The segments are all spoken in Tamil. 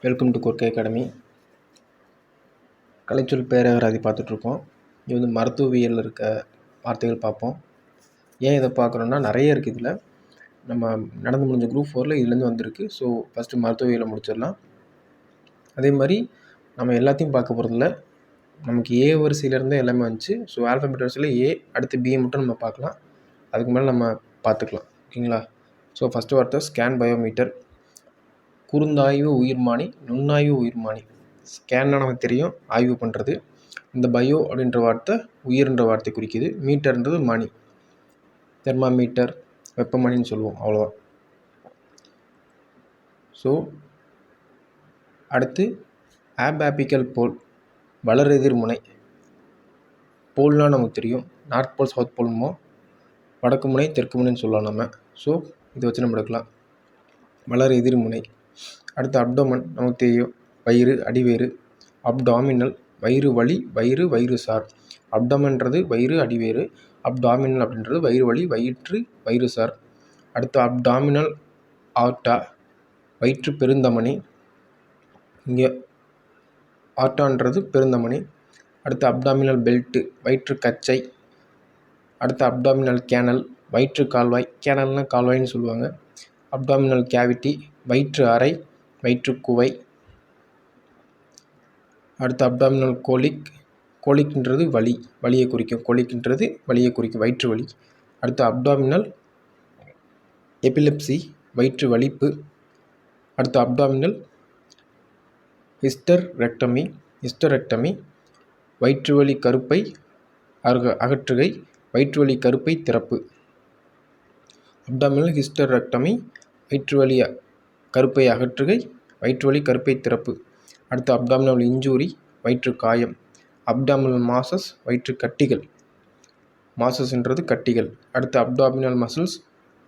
Welcome to Korkai academy. கலைச்சொல் பேரகராதி பார்த்துட்ருக்கோம். இது வந்து மருத்துவவியலில் இருக்க வார்த்தைகள் பார்ப்போம். ஏன் இதை பார்க்குறோன்னா நிறைய இருக்குது இதில். நம்ம நடந்து முடிஞ்ச குரூப் 4ல் இதுலேருந்து வந்திருக்கு. ஸோ ஃபஸ்ட்டு மருத்துவவியலை முடிச்சிடலாம். அதே மாதிரி நம்ம எல்லாத்தையும் பார்க்க போகிறதில்ல. நமக்கு ஏ வரிசையிலேருந்தே எல்லாமே வந்துச்சு. ஸோ ஆல்ஃபபெட் வரிசையில் ஏ அடுத்து பியை மட்டும் நம்ம பார்க்கலாம். அதுக்கு மேலே நம்ம பார்த்துக்கலாம். ஓகேங்களா? ஸோ ஃபஸ்ட்டு வார்த்தை ஸ்கேன் பயோமீட்டர். குறுந்தாய்வு உயிர்மானி, நுண்ணாய்வு உயிர்மானி. ஸ்கேன்னா நமக்கு தெரியும், ஆய்வு பண்ணுறது. இந்த பயோ அப்படின்ற வார்த்தை உயிர்ன்ற வார்த்தை குறிக்குது. மீட்டர்ன்றது மணி, தெர்மாமீட்டர், வெப்பமணின்னு சொல்லுவோம், அவ்வளோதான். ஸோ அடுத்து ஆபிக்கல் போல், வளர் எதிர்முனை. போல்னால் நமக்கு தெரியும், நார்த் போல் சவுத் போல்மோ, வடக்கு முனை தெற்கு முனைன்னு சொல்லலாம் நம்ம. ஸோ இதை வச்சு நம்ம எடுக்கலாம், வளர் எதிர்முனை. அடுத்து அப்டோமன் நமக்கு தெரியும், வயிறு, அடிவயிறு. அப்டாமினல் வயிறு வலி, வயிறு வயிறு சார். அப்டமன்றது வயிறு, அடிவயிறு. அப்டாமினல் அப்படின்றது வயிறு வலி, வயிற்று வயிறு சார். அடுத்து அப்டாமினல் ஆர்டா, வயிற்று பெருந்தமனி. இங்கே ஆர்டான்றது பெருந்தமனி. அடுத்து அப்டாமினல் பெல்ட்டு, வயிற்று கச்சை. அடுத்து அப்டாமினல் கேனல், வயிற்று கால்வாய். கேனல்னால் கால்வாய்ன்னு சொல்லுவாங்க. அப்டாமினல் கேவிட்டி, வயிற்று அறை, வயிற்று குவை. அடுத்து அப்டாமினல் கோலிக். கோலிக்ன்றது வலி, வலியை குறிக்கும். கோலிக்ன்றது வலியை குறிக்கும், வயிற்று வலி. அடுத்து அப்டாமினல் எபிலெப்சி, வயிற்று வலிப்பு. அடுத்து அப்டாமினல் ஹிஸ்டரெக்டமி. ஹிஸ்டரெக்டமி, வயிற்று வலி கருப்பை அகற்றுகை, வயிற்று வலி கருப்பை திறப்பு. அப்டாமினல் ஹிஸ்டரெக்டமி, வயிற்று வலி கருப்பை அகற்றுகை, வயிற்று வலி கருப்பை திறப்பு. அடுத்து அப்டாமினல் இன்ஜூரி, வயிற்று காயம். அப்டாமினல் மாசஸ், வயிற்று கட்டிகள். மாசஸ்ன்றது கட்டிகள். அடுத்து அப்டாமினல் மசில்ஸ்,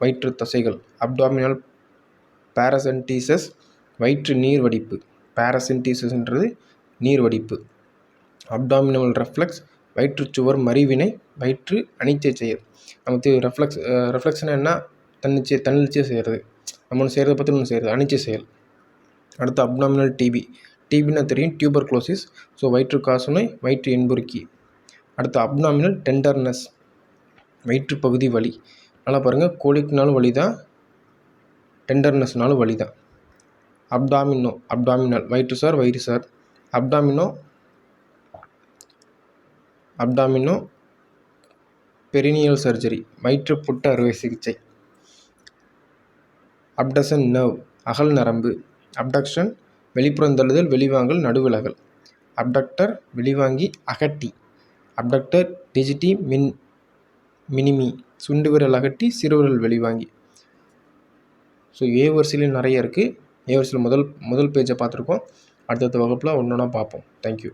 வயிற்று தசைகள். அப்டாமினல் பாரசென்டீசஸ், வயிற்று நீர்வடிப்பு. பாரசென்டீசஸ்ன்றது நீர்வடிப்பு. அப்டாமினல் ரெஃப்ளெக்ஸ், வயிற்றுச்சுவர் மறிவினை, வயிற்று அனிச்சை செயல். நமக்கு ரெஃப்ளெக்ஸ்னா என்ன? தன்னிச்சையாக செய்கிறது. நம்ம ஒன்று செய்கிறத பற்றி ஒன்று செய்கிறது, அனிச்சை செயல். அடுத்து அப்டாமினல் டிபி. டிபின்னா தெரியும், டியூபர்குலோசிஸ். ஸோ வயிற்று காசநோய், வயிற்று என்புருக்கி. அடுத்து அப்டாமினல் டெண்டர்னஸ், வயிற்று பகுதி வலி. நல்லா பாருங்கள், கோலிக்னாலும் வலி தான், டெண்டர்னஸ்னாலும் வலி தான். அப்டாமினோ, அப்டாமினல் வயிற்று சார், வயிறு சார். அப்டாமினோ பெரினியல் சர்ஜரி, வயிற்று புட்டு அறுவை சிகிச்சை. அப்டசன் நர்வ், அகல் நரம்பு. அப்டக்ஷன், வெளிப்புறந்தள்ளுதல், வெளிவாங்கல், நடுவிலகல். அப்டக்டர், வெளிவாங்கி அகட்டி. அப்டக்டர் டிஜிட்டி மினிமி, சுண்டு விரல் அகட்டி, சிறுவிரல் வெளிவாங்கி. ஸோ ஏ வரிசையிலும் நிறைய இருக்குது. ஏ வரிசையில் முதல் பேஜை பார்த்துருக்கோம். அடுத்தடுத்த வகுப்பில் ஒன்று ஒன்றா பார்ப்போம். தேங்க்யூ.